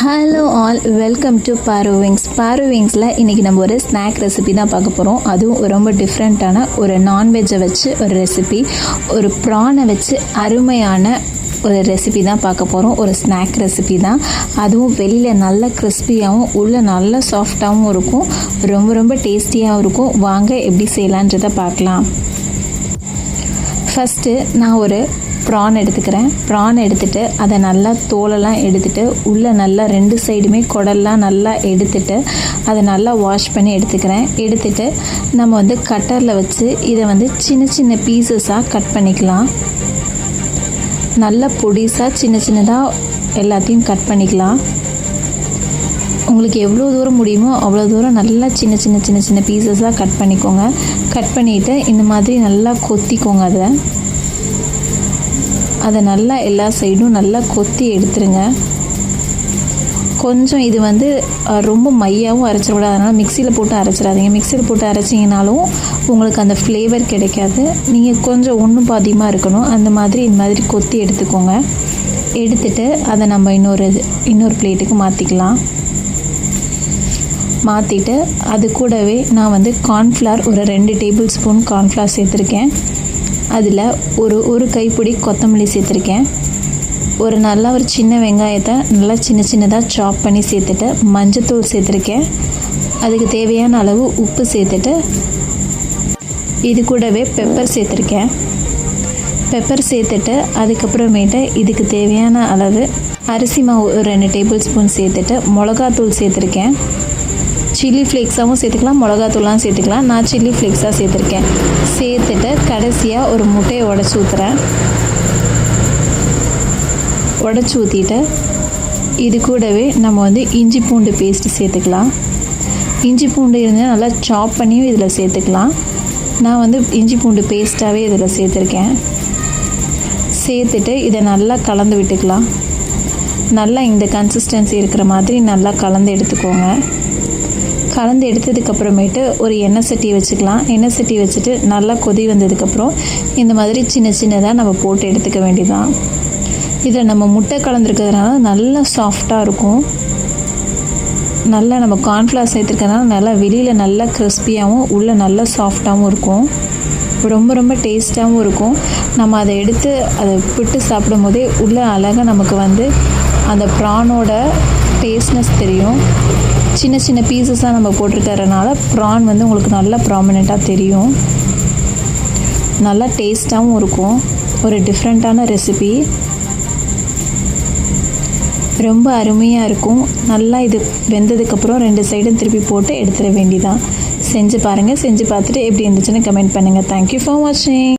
Hello all, welcome to பாரு wings. பாரு விங்ஸில் இன்றைக்கி நம்ம ஒரு ஸ்நாக் ரெசிபி தான் பார்க்க போகிறோம். அதுவும் ரொம்ப டிஃப்ரெண்ட்டான ஒரு நான்வெஜ்ஜை வச்சு ஒரு ரெசிபி, ஒரு ப்ரானை வச்சு அருமையான ஒரு ரெசிபி தான் பார்க்க போகிறோம். ஒரு ஸ்நாக் ரெசிபி தான். அதுவும் வெளியில் நல்ல கிறிஸ்பியாகவும் உள்ளே நல்ல சாஃப்டாகவும் இருக்கும். ரொம்ப டேஸ்டியாகவும் இருக்கும். வாங்க எப்படி செய்யலான்றதை பார்க்கலாம். ஃபஸ்ட்டு நான் ஒரு ப்ரான் எடுத்துக்கிறேன். ப்ரான் எடுத்துகிட்டு அதை நல்லா தோலெல்லாம் எடுத்துகிட்டு உள்ளே நல்லா ரெண்டு சைடுமே குடல்லாம் நல்லா எடுத்துகிட்டு அதை நல்லா வாஷ் பண்ணி எடுத்துக்கிறேன். எடுத்துகிட்டு நம்ம கட்டரில் வச்சு இதை சின்ன பீசஸாக கட் பண்ணிக்கலாம். நல்லா பொடிசாக சின்னதாக எல்லாத்தையும் கட் பண்ணிக்கலாம். உங்களுக்கு எவ்வளோ தூரம் முடியுமோ அவ்வளோ தூரம் நல்லா சின்ன பீசஸாக கட் பண்ணிக்கோங்க. கட் பண்ணிவிட்டு இந்த மாதிரி நல்லா கொத்திக்கோங்க. அதை நல்லா எல்லா சைடும் நல்லா கொத்தி எடுத்துருங்க. கொஞ்சம் இது ரொம்ப மையாகவும் அரைச்சிடக்கூடாது. அதனால் மிக்சியில் போட்டு அரைச்சிடாதீங்க. மிக்சியில் போட்டு அரைச்சிங்கனாலும் உங்களுக்கு அந்த ஃப்ளேவர் கிடைக்காது. நீங்கள் கொஞ்சம் ஒன்றும் பாதியமாக இருக்கணும். இந்த மாதிரி கொத்தி எடுத்துக்கோங்க. எடுத்துகிட்டு அதை நம்ம இன்னொரு பிளேட்டுக்கு மாற்றிக்கலாம். மாற்றிட்டு அது கூடவே நான் கார்ன்ஃப்ளவர் ஒரு 2 டேபிள் ஸ்பூன் கார்ன்ஃப்ளவர் சேர்த்துருக்கேன். அதில் ஒரு கைப்பிடி கொத்தமல்லி சேர்த்துருக்கேன். ஒரு சின்ன வெங்காயத்தை நல்லா சின்னதாக சாப் பண்ணி சேர்த்துட்டு மஞ்சத்தூள் சேர்த்துருக்கேன். அதுக்கு தேவையான அளவு உப்பு சேர்த்துட்டு இது கூடவே பெப்பர் சேர்த்துருக்கேன். பெப்பர் சேர்த்துட்டு அதுக்கப்புறமேட்டு இதுக்கு தேவையான அளவு அரிசி மாவு 2 டேபிள் ஸ்பூன் சேர்த்துட்டு மிளகாத்தூள் சேர்த்துருக்கேன். சில்லி ஃப்ளேக்ஸாகவும் சேர்த்துக்கலாம், மிளகாத்தூளாகவும் சேர்த்துக்கலாம். நான் சில்லி ஃப்ளேக்ஸாக சேர்த்துருக்கேன். சேர்த்துட்டு கடைசியாக ஒரு முட்டையை உடச்சி ஊற்றுறேன். உடச்சி ஊற்றிட்டு இது கூடவே நம்ம இஞ்சி பூண்டு பேஸ்ட்டு சேர்த்துக்கலாம். இஞ்சி பூண்டு இருந்தால் நல்லா சாப் பண்ணியும் இதில் சேர்த்துக்கலாம். நான் இஞ்சி பூண்டு பேஸ்ட்டாகவே இதில் சேர்த்துருக்கேன். சேர்த்துட்டு இதை நல்லா கலந்து விட்டுக்கலாம். நல்லா இந்த கன்சிஸ்டன்சி இருக்கிற மாதிரி நல்லா கலந்து எடுத்துக்கோங்க. கலந்து எடுத்ததுக்கப்புறமேட்டு ஒரு எண்ணெய் சட்டி வச்சுக்கலாம். எண்ணெய் சட்டி வச்சுட்டு நல்லா கொதி வந்ததுக்கப்புறம் இந்த மாதிரி சின்னதாக நம்ம போட்டு எடுத்துக்க வேண்டியதான். இதில் நம்ம முட்டை கலந்துருக்கிறதுனால நல்லா சாஃப்டாக இருக்கும். நல்லா நம்ம கார்ன்ஃப்ளவர் சேர்த்துருக்கறதுனால நல்லா வெளியில் நல்லா கிறிஸ்பியாகவும் உள்ளே நல்லா சாஃப்டாகவும் இருக்கும். ரொம்ப டேஸ்ட்டாகவும் இருக்கும். நம்ம அதை எடுத்து அதை பிட்டு சாப்பிடும் போதே உள்ளே அழகாக நமக்கு அந்த ப்ரானோட டேஸ்ட்னஸ் தெரியும். சின்ன பீசஸாக நம்ம போட்டிருக்கறதுனால ப்ரான் உங்களுக்கு நல்லா ப்ராமினெண்ட்டாக தெரியும். நல்லா டேஸ்ட்டாகவும் இருக்கும். ஒரு டிஃப்ரெண்ட்டான ரெசிபி, ரொம்ப அருமையாக இருக்கும். நல்லா இது வெந்ததுக்கப்புறம் 2 சைடும் திருப்பி போட்டு எடுத்துட வேண்டியதான். செஞ்சு பாருங்கள். செஞ்சு பார்த்துட்டு எப்படி இருந்துச்சுன்னு கமெண்ட் பண்ணுங்கள். தேங்க்யூ ஃபார் வாட்சிங்.